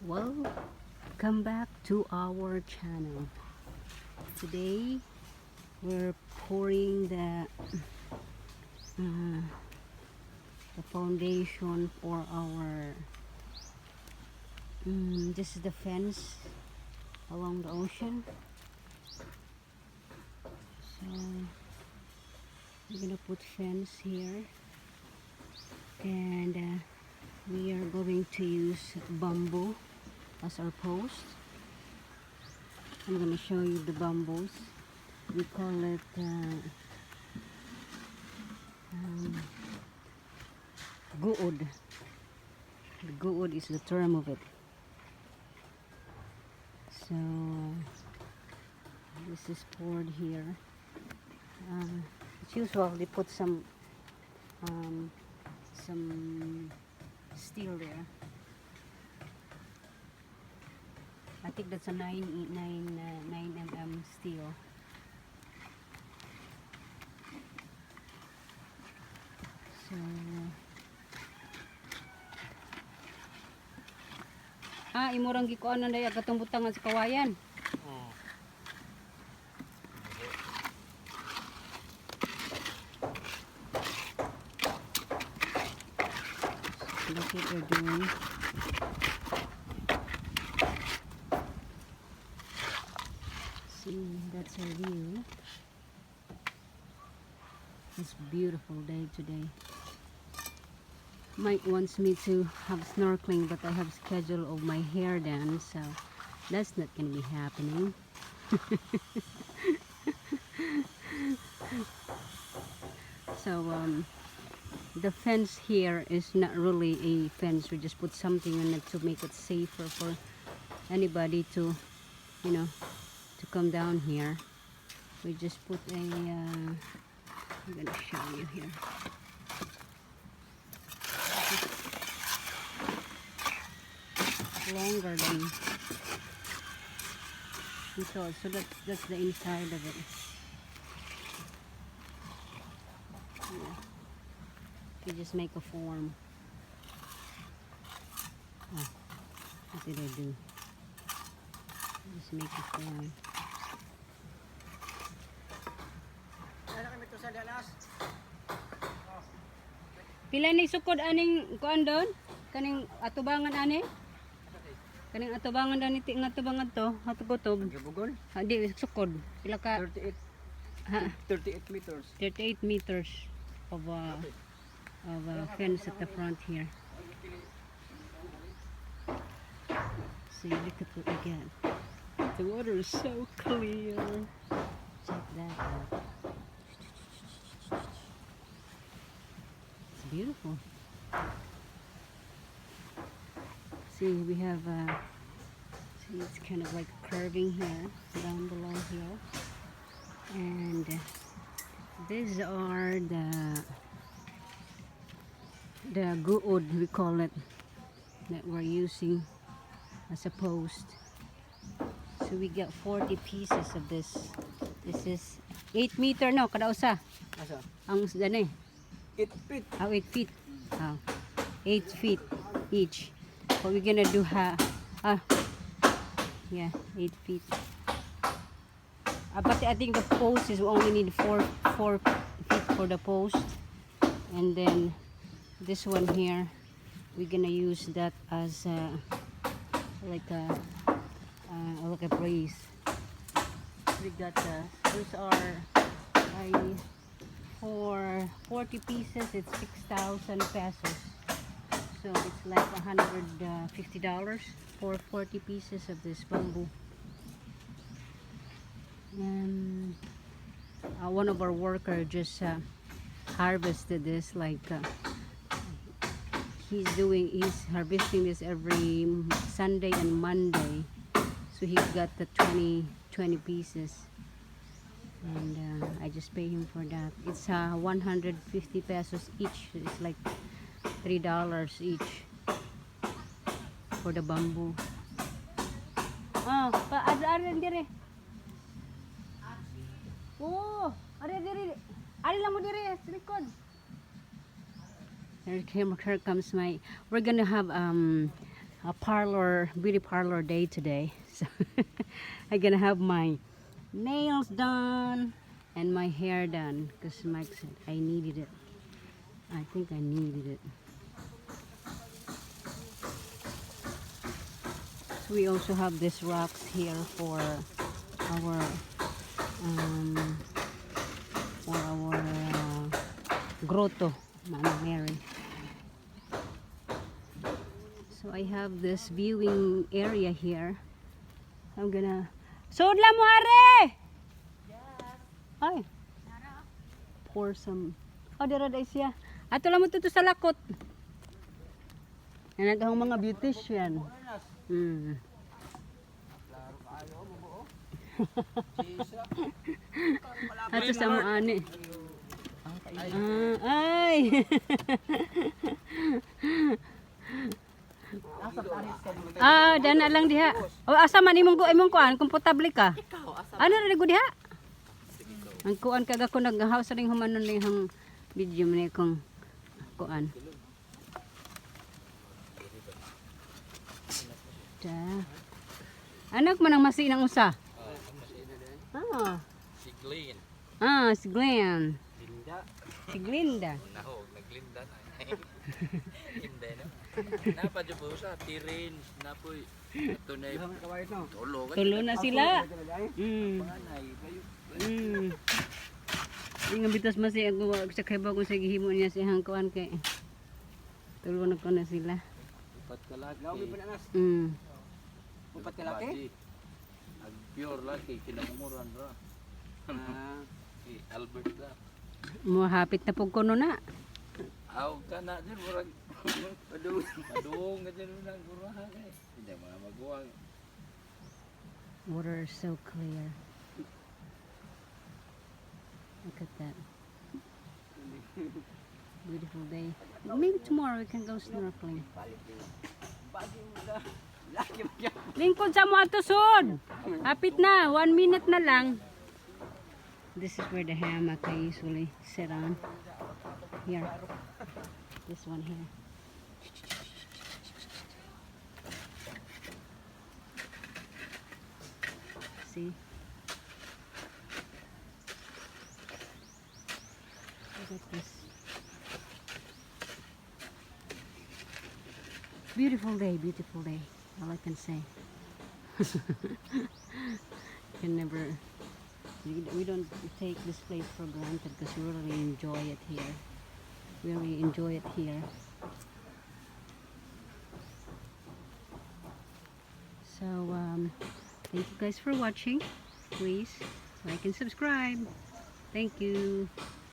Welcome back to our channel. Today we're pouring the foundation for our this is the fence along the ocean. So we're gonna put fence here, and we are going to use bamboo as our post. I'm gonna show you the bamboos. We call it guod. The guod is the term of it. So this is poured here. As usual, they put some steel there. I think that's a 9 mm steel. So imurang gikuan na daya katong butangan sa kawayan. Look what they're doing. See, that's our view. It's a beautiful day today. Mike wants me to have snorkeling, but I have schedule of my hair done, so that's not gonna be happening. So the fence here is not really a fence. We just put something on it to make it safer for anybody to, to come down here. We just put a I'm gonna show you here. It's longer than we thought, so that's the inside of it. Yeah. You just make a form. Oh, what did I do? Just make a form. Pila ni sukod aning kuan doon? Kaning atubangan ani? Kaning atubangan daw ni nga atubangan to, hatugotob. Gibugol? Di sukod. Pila ka? 38 meters. 38 meters of fence at the front here. See, look at what we got. The water is so clear. Check that out. It's beautiful. See, we have see, it's kind of like curving here, down below here, and these are the guod, we call it, that we're using as a post. So we got 40 pieces of this. This is 8 meter no, kada usa. Asa? Ang gani. 8 feet. 8 feet. 8 feet each. What we're gonna do yeah, 8 feet. But I think the post is we only need 4 feet for the post, and then this one here we're gonna use that as like a brace. We got those are for 40 pieces. It's 6,000 pesos. So it's like $150 for 40 pieces of this bamboo. And one of our workers just harvested this, like he's harvesting this every Sunday and Monday. So he got the 20 pieces, and I just pay him for that. It's 150 pesos each. It's like $3 each for the bamboo. Ari dire. Oh, ari dire. Ari lang mo dire, sa likod. Here comes my. We're gonna have a parlor, beauty parlor day today. So I'm gonna have my nails done and my hair done because Mike said I needed it. I think I needed it. So we also have these rocks here for our um, grotto, Mama Mary. So I have this viewing area here. I'm gonna Sudla mo are! Ay. Pour some. Oh, dira day siya. Ato lang mo tuto sa lakot. Nagahong mga beautician. Hmm. Ato sa mo ani. Ay. Dana lang diha. O asa man imong kuan, komportable ka? Ano ra go diha? Ang kuan kaga ko naghahaw sa ring humanon ning hang video man kong kuan. Da. Anak man ang masinang usa. Si Glenn. Si Glenn. Linda. Si Glinda. Nahog, naglinda na. Hindi na. Napa dyan po sa tirin. Napoy. Ito na yung tulo. Tulo na sila. Panganay. Nga bitas masi ako sa kaiba kung sa gihimo niya si hang kuan kay. Tulo na ko na sila. Upat ka laki. Upat ka laki? Ag pure laki. Kinamumuran ra. Si Albert na. Mohapit na pug kuno na. Aw ka na dyan. Murag. Padung ka dyan ng gurahan eh. Hindi mga maguwang. Water is so clear. Look at that. Beautiful day. Maybe tomorrow we can go snorkeling. Lingkod sa mo ato sud. Hapit na, 1 minute na lang. This is where the hammock I usually sit on. Here. This one here. See? Look at this. Beautiful day, all I can say. Can never, we don't take this place for granted because we really enjoy it here. We really enjoy it here. So, thank you guys for watching. Please like and subscribe. Thank you.